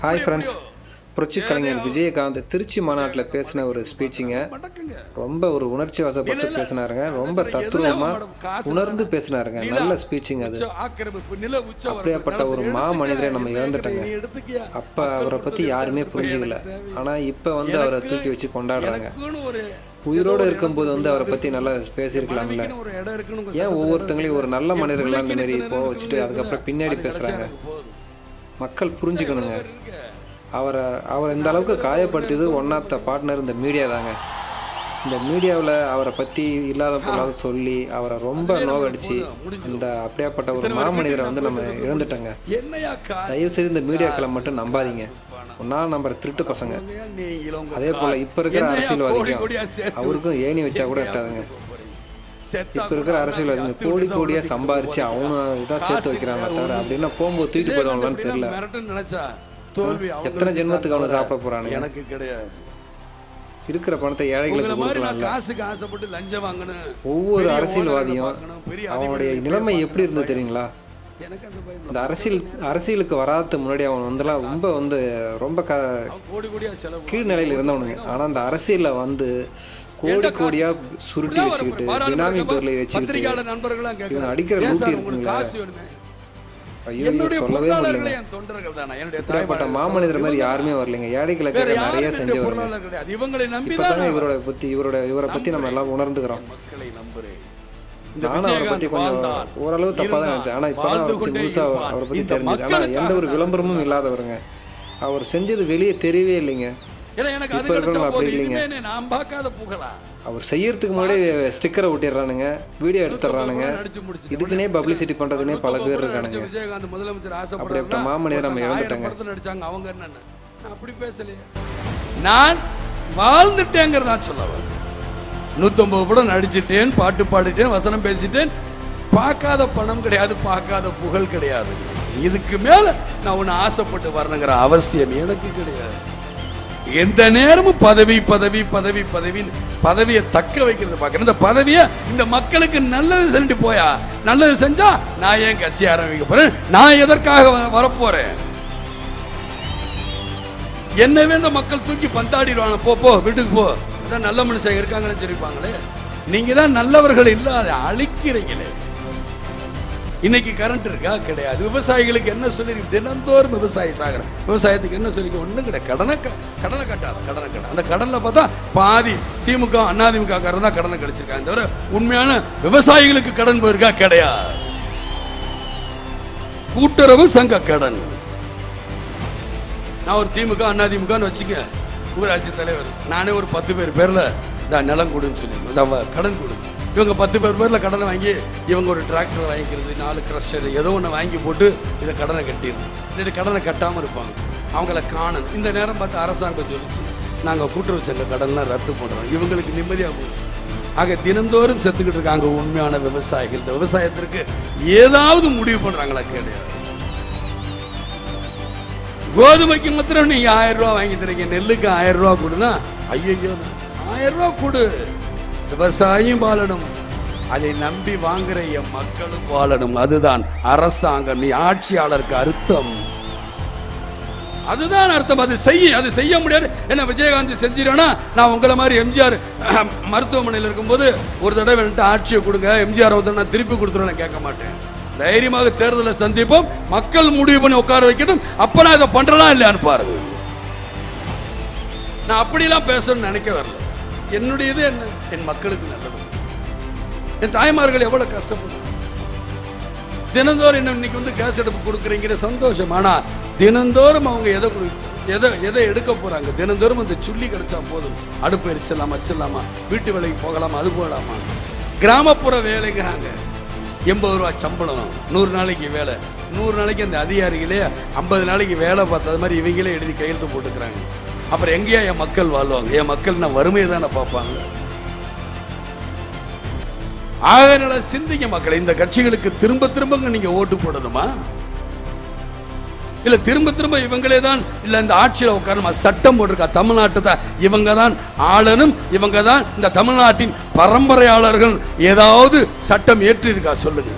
Hi friends, புரட்சி கலைஞர் விஜயகாந்த் திருச்சி மாநாட்டில் பேசின ஒரு ஸ்பீச்சுங்க. ரொம்ப ஒரு உணர்ச்சி வசப்பட்டு பேசினாருங்க. ரொம்ப தத்துவமாக உணர்ந்து பேசினாருங்க. நல்ல ஸ்பீச்சுங்க அது. அப்படியாப்பட்ட ஒரு மனிதரை நம்ம இழந்துட்டோங்க. அப்போ அவரை பற்றி யாருமே புரிஞ்சுக்கல. ஆனால் இப்போ அவரை தூக்கி வச்சு கொண்டாடுறாங்க. உயிரோடு இருக்கும்போது அவரை பற்றி நல்லா பேசியிருக்கலாம்ல. ஏன் ஒவ்வொருத்தங்களையும் ஒரு நல்ல மனிதர்களாக இந்த மாதிரி இப்போ வச்சுட்டு அதுக்கப்புறம் பின்னாடி பேசுகிறாங்க? மக்கள் புரிஞ்சுக்கணுங்க. அவரை இந்த அளவுக்கு காயப்படுத்தியது ஒன் ஆஃப் த பார்ட்னர் இந்த மீடியா தாங்க. இந்த மீடியாவில் அவரை பற்றி இல்லாத போலாத சொல்லி அவரை ரொம்ப நோகடிச்சு இந்த அப்படியாப்பட்ட ஒரு மாமனிதரை நம்ம இழந்துட்டோங்க. தயவுசெய்து இந்த மீடியாக்களை மட்டும் நம்பாதீங்க. ஒன்னா நம்புற திருட்டு பசங்க. அதே போல் இப்போ இருக்கிற அரசியல்வாதிக்கும் அவருக்கும் ஏணி வச்சா கூட எட்டாதுங்க. இப்போ இருக்கிற அரசியல்வாதிங்க கோடி கோடியாக சம்பாரிச்சு அவங்க இதான் சேர்த்து வைக்கிறாங்க தவிர அப்படின்னா போகும்போது தூக்கி போயிடுவாங்களான்னு தெரியல. எத்தனை ஜென்மத்துக்கு அவனை சாப்பிட போறானு எனக்கு கிடையாது. இருக்கிற பணத்தை ஏழைகளுக்கு கொடுக்கலாம்ல. ஒவ்வொரு அரசியல்வாதியும் அவனுடைய நிலைமை எப்படி இருந்து தெரியுங்களா? இந்த அரசியலுக்கு வராத முன்னாடி அவன் ரொம்ப கீழ்நிலையில் இருந்தவனுங்க. ஆனா அந்த அரசியல்ல கோடி கோடியா சுருட்டி வச்சுக்கிட்டு பினாமி பொருளை வச்சுக்கிட்டு அடிக்கிற லூட்டி இருக்குங்களா? சொல்லவே முடியல. இப்படிப்பட்ட மாமனிதர் மாதிரி யாருமே வரலைங்க. ஏழைகளுக்கு நிறைய செஞ்சவங்க. இப்பதாங்க இவரை பத்தி நம்ம எல்லாம் உணர்ந்துக்கிறோம். நானும் அவரை பத்தி கொஞ்சம் ஓரளவு தப்பா தான் நினைச்சேன். ஆனா இப்பதான் முழுசா அவரை பத்தி தெரிஞ்சு. ஆனா எந்த ஒரு விளம்பரமும் இல்லாதவருங்க. அவர் செஞ்சது வெளியே தெரியவே இல்லைங்க. இப்ப இருக்கணும் அப்படி இல்லைங்க. அவர் செய்யறதுக்கு முன்னாடி ஸ்டிக்கரை ஒட்டிடுறானுங்க, வீடியோ எடுத்துறானுங்க. இதுக்குன்னே பப்ளிசிட்டி பண்றதுனே பல பேர் இருக்கானுங்க. அப்படிப்பட்ட மாமனிதர் நம்ம இழந்துட்டாங்க. அப்படி பேசலையே, நான் வாழ்ந்துட்டேங்கிறதா சொல்ல 150 படம் நடிச்சிட்டேன், பாட்டு பாடிட்டேன், வசனம் பேசிட்டேன். பார்க்காத பணம் கிடையாது, பார்க்காத புகழ் கிடையாது. இதுக்கு மேல நான் உன்னை ஆசைப்பட்டு வரணுங்கிற அவசியம் எனக்கு கிடையாது. எந்த நேரமும் பதவி பதவி பதவி பதவின்னு பதவியை தக்க வைக்கிறது பார்க்கணும். இந்த பதவியை இந்த மக்களுக்கு நல்லது செஞ்சுட்டு போயா, நல்லது செஞ்சா நான் ஏன் கட்சி ஆரம்பிக்க போறேன், நான் எதற்காக வரப்போறேன்? என்னவே இந்த மக்கள் தூக்கி பந்தாடிடுவாங்க. போ வீட்டுக்கு போ, அதான் நல்ல மனுஷன் இருக்காங்கன்னு சொல்லிப்பாங்களே. நீங்க தான் நல்லவர்கள் இல்லாத அழிக்கிறீங்களே. இன்னைக்கு கரண்ட் இருக்கா? கிடையாது. விவசாயிகளுக்கு என்ன சொல்லி தினந்தோறும் விவசாயி சாகுற. விவசாயத்துக்கு என்ன சொல்லி ஒன்றும் கிடையாது. கடனை கட்டாத. அந்த கடன்ல பார்த்தா பாதி திமுக அதிமுக காரன் தான் கடனை கிடைச்சிருக்காங்க தவிர உண்மையான விவசாயிகளுக்கு கடன் போயிருக்கா? கிடையாது. கூட்டுறவு சங்க கடன். நான் ஒரு திமுக அதிமுகன்னு வச்சுக்க, ஊராட்சி தலைவர், நானே ஒரு 10 பேர் பேர்ல நிலம் கொடுன்னு சொல்லி கடன் கொடு. இவங்க 10 பேர் பேரில் கடனை வாங்கி இவங்க ஒரு டிராக்டர் வாங்கிக்கிறது, 4 க்ரஷர் ஏதோ ஒன்று வாங்கி போட்டு இதை கடனை கட்டிடணும். இல்லாட்டி கடனை கட்டாமல் இருப்பாங்க. அவங்கள காணணும். இந்த நேரம் பார்த்து அரசாங்கம் சொல்லிச்சு, நாங்கள் கூட்டுறவு சங்க கடன்லாம் ரத்து பண்ணுறோம். இவங்களுக்கு நிம்மதியாக போச்சு. ஆக தினந்தோறும் செத்துக்கிட்டு இருக்காங்க உண்மையான விவசாயிகள். இந்த விவசாயத்திற்கு ஏதாவது முடிவு பண்ணுறாங்களா? கிடையாது. கோதுமைக்கு மாத்திரம் நீங்கள் 1000 ரூபா வாங்கி தரீங்க, நெல்லுக்கு 1000 ரூபா கொடுனா ஐயோ 1000 ரூபா கொடு. விவசாயியும் வாழணும், அதை நம்பி வாங்குற என் மக்களும் வாழணும். அதுதான் அரசாங்கம், நீ ஆட்சியாளருக்கு அர்த்தம். அதுதான் அர்த்தம். அது செய்ய முடியாது. என்ன விஜயகாந்த் செஞ்சிருவேன்னா, நான் உங்களை மாதிரி எம்ஜிஆர் மருத்துவமனையில் இருக்கும்போது ஒரு தடவை ஆட்சியை கொடுங்க, எம்ஜிஆர் நான் திருப்பி கொடுத்துருவேன் கேட்க மாட்டேன். தைரியமாக தேர்தலை சந்திப்போம், மக்கள் முடிவு பண்ணி உட்கார வைக்கட்டும். அப்ப நான் இதை பண்றலாம் இல்லையான்னு பாருங்க. நான் அப்படிலாம் பேசணும்னு நினைக்க வரல. என்னுடையது என்ன, என் மக்களுக்கு நல்லது. என் தாய்மார்கள் எவ்வளவு கஷ்டப்படுறாங்க. தினந்தோறும் என்ன இன்னைக்கு கேஸ் அடுப்பு கொடுக்குறீங்கிற சந்தோஷம். ஆனா தினந்தோறும் அவங்க எதை எடுக்க போறாங்க? தினந்தோறும் அந்த சுள்ளி கிடைச்சா போதும், அடுப்பு எரிச்சிடலாமா, வீட்டு வேலைக்கு போகலாமா, அது போகலாமா. கிராமப்புற வேலைங்கிறாங்க, 80 ரூபா சம்பளம், 100 நாளைக்கு வேலை. 100 நாளைக்கு அந்த அதிகாரிகளே 50 நாளைக்கு வேலை பார்த்தது மாதிரி இவங்களே எழுதி கையெழுத்து போட்டுக்கிறாங்க. அப்புறம் எங்கேயா என் மக்கள் வாழ்வாங்க? என் மக்கள் நான் வறுமையை தானே பார்ப்பாங்க. ஆக சிந்திங்க மக்களை. இந்த கட்சிகளுக்கு திரும்ப நீங்க ஓட்டு போடணுமா? இல்ல திரும்ப இவங்களே தான் இல்ல இந்த ஆட்சியில் உட்காரணுமா? சட்டம் போட்டிருக்கா தமிழ்நாட்டை தான் இவங்க தான் ஆளணும், இவங்க தான் இந்த தமிழ்நாட்டின் பரம்பரையாளர்கள். ஏதாவது சட்டம் ஏற்றி இருக்கா சொல்லுங்க.